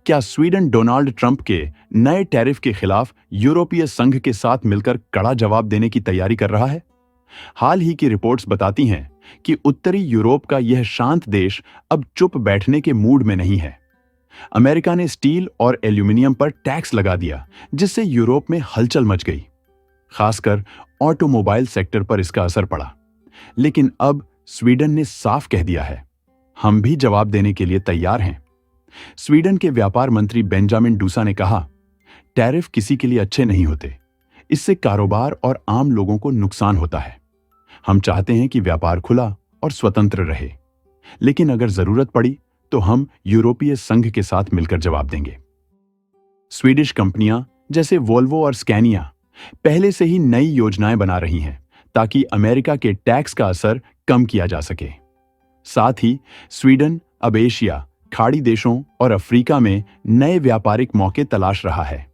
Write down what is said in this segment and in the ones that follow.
क्या Sweden Donald Trump के नए टैरिफ के खिलाफ यूरोपीय संघ के साथ मिलकर कड़ा जवाब देने की तैयारी कर रहा है? हाल ही की रिपोर्ट्स बताती हैं कि उत्तरी यूरोप का यह शांत देश अब चुप बैठने के मूड में नहीं है। अमेरिका ने स्टील और एल्यूमिनियम पर टैक्स लगा दिया, जिससे यूरोप में हलचल मच गई। खासकर ऑटोमोबाइल सेक्टर पर इसका असर पड़ा। लेकिन अब स्वीडन ने साफ कह दिया है, हम भी जवाब देने के लिए तैयार हैं। स्वीडन के व्यापार मंत्री बेंजामिन डूसा ने कहा, टैरिफ किसी के लिए अच्छे नहीं होते। इससे कारोबार और आम लोगों को नुकसान होता है। हम चाहते हैं कि व्यापार खुला और स्वतंत्र रहे, लेकिन अगर जरूरत पड़ी तो हम यूरोपीय संघ के साथ मिलकर जवाब देंगे। स्वीडिश कंपनियां जैसे वोल्वो और स्कैनिया पहले से ही नई योजनाएं बना रही हैं ताकि अमेरिका के टैक्स का असर कम किया जा सके। साथ ही स्वीडन अब एशिया, खाड़ी देशों और अफ्रीका में नए व्यापारिक मौके तलाश रहा है।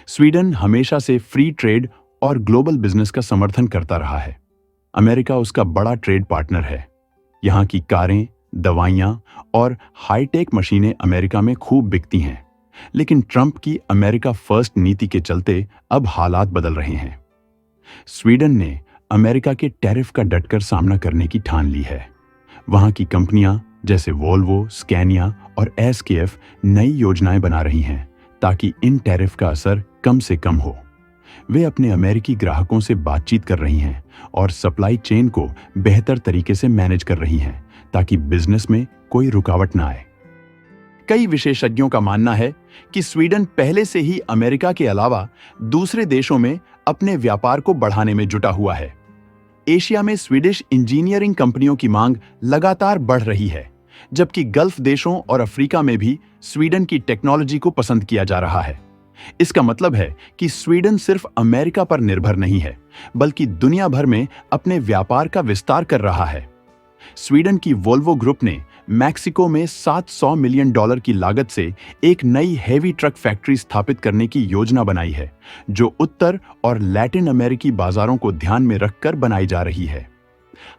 स्वीडन हमेशा से फ्री ट्रेड और ग्लोबल बिजनेस का समर्थन करता रहा है। अमेरिका उसका बड़ा ट्रेड पार्टनर है। यहाँ की कारें, दवाइयां और हाईटेक मशीनें अमेरिका में खूब बिकती हैं। लेकिन ट्रंप की अमेरिका फर्स्ट नीति के चलते अब हालात बदल रहे हैं। स्वीडन ने अमेरिका के टैरिफ का डटकर सामना करने की ठान ली है। वहां की कंपनियां जैसे वोल्वो, स्कैनिया और एसकेएफ नई योजनाएं बना रही हैं ताकि इन टैरिफ का असर कम से कम हो। वे अपने अमेरिकी ग्राहकों से बातचीत कर रही हैं और सप्लाई चेन को बेहतर तरीके से मैनेज कर रही हैं ताकि बिजनेस में कोई रुकावट ना आए। कई विशेषज्ञों का मानना है कि स्वीडन पहले से ही अमेरिका के अलावा दूसरे देशों में अपने व्यापार को बढ़ाने में जुटा हुआ है। एशिया में स्वीडिश इंजीनियरिंग कंपनियों की मांग लगातार बढ़ रही है, जबकि गल्फ देशों और अफ्रीका में भी स्वीडन की टेक्नोलॉजी को पसंद किया जा रहा है। इसका मतलब है कि स्वीडन सिर्फ अमेरिका पर निर्भर नहीं है, बल्कि दुनिया भर में अपने व्यापार का विस्तार कर रहा है। स्वीडन की वोल्वो ग्रुप ने मैक्सिको में $700 मिलियन की लागत से एक नई हेवी ट्रक फैक्ट्री स्थापित करने की योजना बनाई है, जो उत्तर और लैटिन अमेरिकी बाजारों को ध्यान में रखकर बनाई जा रही है।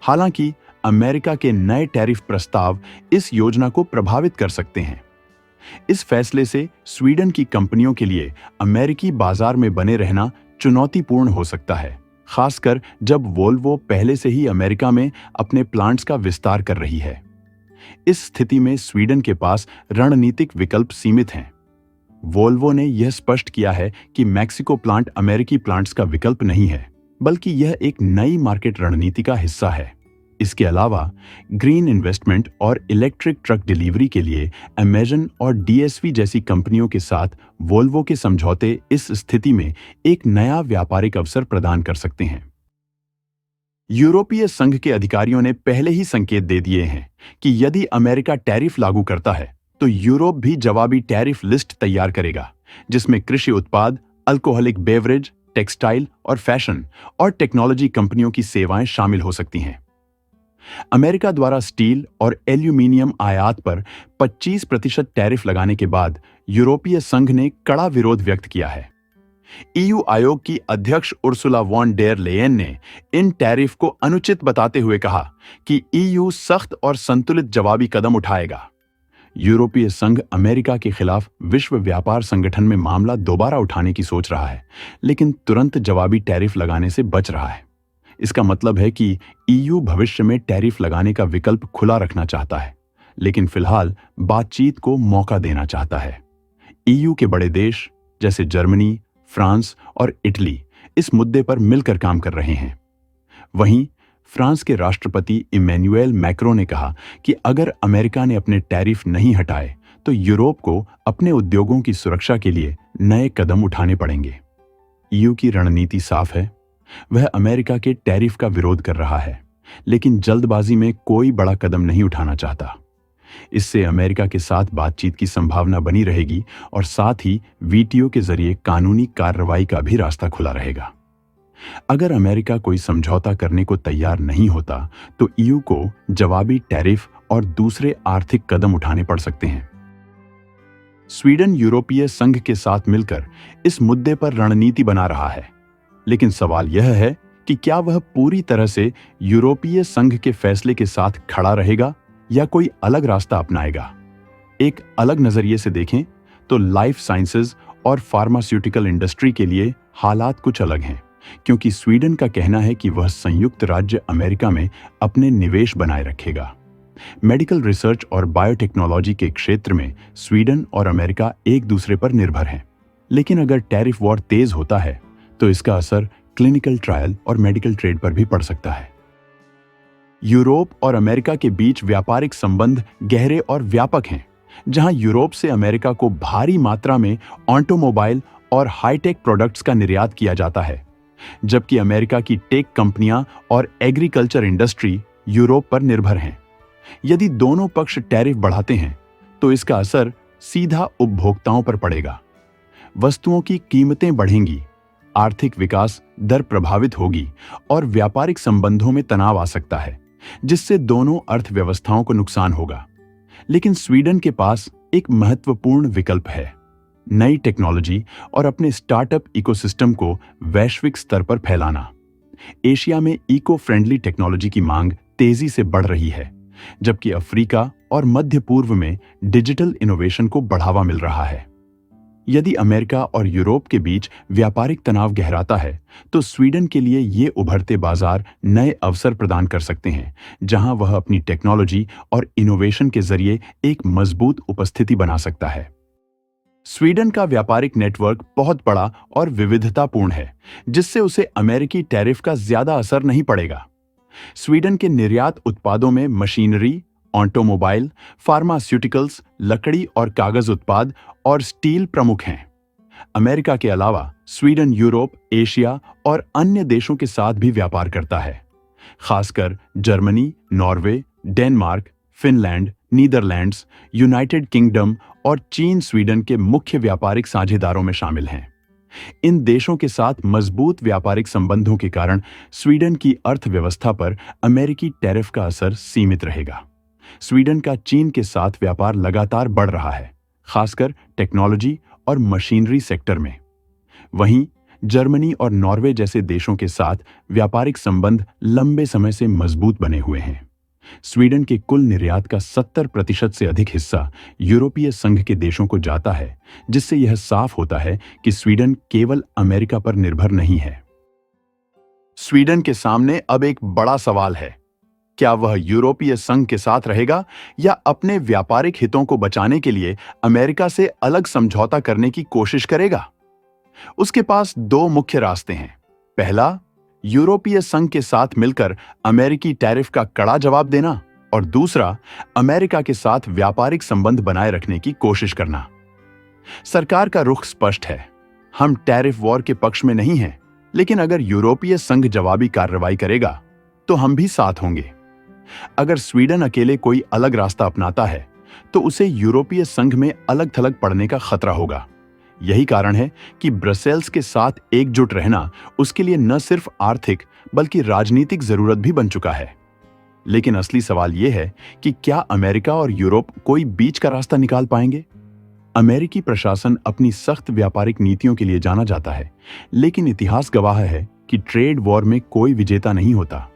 हालांकि अमेरिका के नए टैरिफ प्रस्ताव इस योजना को प्रभावित कर सकते हैं। इस फैसले से स्वीडन की कंपनियों के लिए अमेरिकी बाजार में बने रहना चुनौतीपूर्ण हो सकता है, खासकर जब वोल्वो पहले से ही अमेरिका में अपने प्लांट्स का विस्तार कर रही है। इस स्थिति में स्वीडन के पास रणनीतिक विकल्प सीमित हैं। वोल्वो ने यह स्पष्ट किया है कि मैक्सिको प्लांट अमेरिकी प्लांट्स का विकल्प नहीं है, बल्कि यह एक नई मार्केट रणनीति का हिस्सा है। इसके अलावा ग्रीन इन्वेस्टमेंट और इलेक्ट्रिक ट्रक डिलीवरी के लिए अमेजन और डीएसवी जैसी कंपनियों के साथ वोल्वो के समझौते इस स्थिति में एक नया व्यापारिक अवसर प्रदान कर सकते हैं। यूरोपीय संघ के अधिकारियों ने पहले ही संकेत दे दिए हैं कि यदि अमेरिका टैरिफ लागू करता है तो यूरोप भी जवाबी टैरिफ लिस्ट तैयार करेगा, जिसमें कृषि उत्पाद, अल्कोहलिक बेवरेज, टेक्सटाइल और फैशन और टेक्नोलॉजी कंपनियों की सेवाएं शामिल हो सकती हैं। अमेरिका द्वारा स्टील और एल्यूमिनियम आयात पर 25% टैरिफ लगाने के बाद यूरोपीय संघ ने कड़ा विरोध व्यक्त किया है। ईयू आयोग की अध्यक्ष उर्सुला वॉन डेर लेयन ने इन टैरिफ को अनुचित बताते हुए कहा कि ईयू सख्त और संतुलित जवाबी कदम उठाएगा। यूरोपीय संघ अमेरिका के खिलाफ विश्व व्यापार संगठन में मामला दोबारा उठाने की सोच रहा है, लेकिन तुरंत जवाबी टैरिफ लगाने से बच रहा है। इसका मतलब है कि ईयू भविष्य में टैरिफ लगाने का विकल्प खुला रखना चाहता है, लेकिन फिलहाल बातचीत को मौका देना चाहता है। ईयू के बड़े देश जैसे जर्मनी, फ्रांस और इटली इस मुद्दे पर मिलकर काम कर रहे हैं। वहीं फ्रांस के राष्ट्रपति इमैनुएल मैक्रों ने कहा कि अगर अमेरिका ने अपने टैरिफ नहीं हटाए तो यूरोप को अपने उद्योगों की सुरक्षा के लिए नए कदम उठाने पड़ेंगे। ईयू की रणनीति साफ है, वह अमेरिका के टैरिफ का विरोध कर रहा है, लेकिन जल्दबाजी में कोई बड़ा कदम नहीं उठाना चाहता। इससे अमेरिका के साथ बातचीत की संभावना बनी रहेगी और साथ ही वीटीओ के जरिए कानूनी कार्रवाई का भी रास्ता खुला रहेगा। अगर अमेरिका कोई समझौता करने को तैयार नहीं होता तो ईयू को जवाबी टैरिफ और दूसरे आर्थिक कदम उठाने पड़ सकते हैं। स्वीडन यूरोपीय संघ के साथ मिलकर इस मुद्दे पर रणनीति बना रहा है, लेकिन सवाल यह है कि क्या वह पूरी तरह से यूरोपीय संघ के फैसले के साथ खड़ा रहेगा या कोई अलग रास्ता अपनाएगा। एक अलग नजरिए से देखें तो लाइफ साइंसेज और फार्मास्यूटिकल इंडस्ट्री के लिए हालात कुछ अलग हैं, क्योंकि स्वीडन का कहना है कि वह संयुक्त राज्य अमेरिका में अपने निवेश बनाए रखेगा। मेडिकल रिसर्च और बायोटेक्नोलॉजी के क्षेत्र में स्वीडन और अमेरिका एक दूसरे पर निर्भर हैं। लेकिन अगर टैरिफ वॉर तेज होता है तो इसका असर क्लिनिकल ट्रायल और मेडिकल ट्रेड पर भी पड़ सकता है। यूरोप और अमेरिका के बीच व्यापारिक संबंध गहरे और व्यापक हैं, जहां यूरोप से अमेरिका को भारी मात्रा में ऑटोमोबाइल और हाईटेक प्रोडक्ट्स का निर्यात किया जाता है, जबकि अमेरिका की टेक कंपनियां और एग्रीकल्चर इंडस्ट्री यूरोप पर निर्भर हैं। यदि दोनों पक्ष टैरिफ बढ़ाते हैं तो इसका असर सीधा उपभोक्ताओं पर पड़ेगा। वस्तुओं की कीमतें बढ़ेंगी, आर्थिक विकास दर प्रभावित होगी और व्यापारिक संबंधों में तनाव आ सकता है, जिससे दोनों अर्थव्यवस्थाओं को नुकसान होगा। लेकिन स्वीडन के पास एक महत्वपूर्ण विकल्प है, नई टेक्नोलॉजी और अपने स्टार्टअप इकोसिस्टम को वैश्विक स्तर पर फैलाना। एशिया में इको फ्रेंडली टेक्नोलॉजी की मांग तेजी से बढ़ रही है, जबकि अफ्रीका और मध्य पूर्व में डिजिटल इनोवेशन को बढ़ावा मिल रहा है। यदि अमेरिका और यूरोप के बीच व्यापारिक तनाव गहराता है तो स्वीडन के लिए ये उभरते बाजार नए अवसर प्रदान कर सकते हैं, जहां वह अपनी टेक्नोलॉजी और इनोवेशन के जरिए एक मजबूत उपस्थिति बना सकता है। स्वीडन का व्यापारिक नेटवर्क बहुत बड़ा और विविधतापूर्ण है, जिससे उसे अमेरिकी टैरिफ का ज्यादा असर नहीं पड़ेगा। स्वीडन के निर्यात उत्पादों में मशीनरी, ऑटोमोबाइल, फार्मास्यूटिकल्स, लकड़ी और कागज उत्पाद और स्टील प्रमुख हैं। अमेरिका के अलावा स्वीडन यूरोप, एशिया और अन्य देशों के साथ भी व्यापार करता है। खासकर Germany, Norway, Denmark, Finland, Netherlands, United kingdom और चीन स्वीडन के मुख्य व्यापारिक साझेदारों में शामिल हैं। इन देशों के साथ मजबूत व्यापारिक संबंधों के कारण स्वीडन की अर्थव्यवस्था पर अमेरिकी टैरिफ का असर सीमित रहेगा। स्वीडन का चीन के साथ व्यापार लगातार बढ़ रहा है, खासकर टेक्नोलॉजी और मशीनरी सेक्टर में। वहीं जर्मनी और नॉर्वे जैसे देशों के साथ व्यापारिक संबंध लंबे समय से मजबूत बने हुए हैं। स्वीडन के कुल निर्यात का 70% से अधिक हिस्सा यूरोपीय संघ के देशों को जाता है, जिससे यह साफ होता है कि स्वीडन केवल अमेरिका पर निर्भर नहीं है। स्वीडन के सामने अब एक बड़ा सवाल है, क्या वह यूरोपीय संघ के साथ रहेगा या अपने व्यापारिक हितों को बचाने के लिए अमेरिका से अलग समझौता करने की कोशिश करेगा? उसके पास दो मुख्य रास्ते हैं। पहला, यूरोपीय संघ के साथ मिलकर अमेरिकी टैरिफ का कड़ा जवाब देना, और दूसरा, अमेरिका के साथ व्यापारिक संबंध बनाए रखने की कोशिश करना। सरकार का रुख स्पष्ट है, हम टैरिफ वॉर के पक्ष में नहीं हैं, लेकिन अगर यूरोपीय संघ जवाबी कार्रवाई करेगा तो हम भी साथ होंगे। अगर स्वीडन अकेले कोई अलग रास्ता अपनाता है तो उसे यूरोपीय संघ में अलग थलग पड़ने का खतरा होगा। यही कारण है कि ब्रसेल्स के साथ एकजुट रहना उसके लिए न सिर्फ आर्थिक बल्कि राजनीतिक जरूरत भी बन चुका है। लेकिन असली सवाल यह है कि क्या अमेरिका और यूरोप कोई बीच का रास्ता निकाल पाएंगे? अमेरिकी प्रशासन अपनी सख्त व्यापारिक नीतियों के लिए जाना जाता है, लेकिन इतिहास गवाह है कि ट्रेड वॉर में कोई विजेता नहीं होता।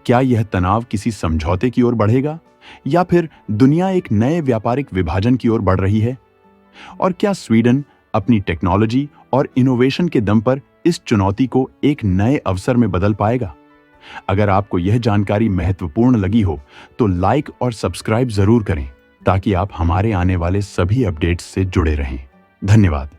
क्या यह तनाव किसी समझौते की ओर बढ़ेगा या फिर दुनिया एक नए व्यापारिक विभाजन की ओर बढ़ रही है? और क्या स्वीडन अपनी टेक्नोलॉजी और इनोवेशन के दम पर इस चुनौती को एक नए अवसर में बदल पाएगा? अगर आपको यह जानकारी महत्वपूर्ण लगी हो तो लाइक और सब्सक्राइब जरूर करें, ताकि आप हमारे आने वाले सभी अपडेट्स से जुड़े रहें। धन्यवाद।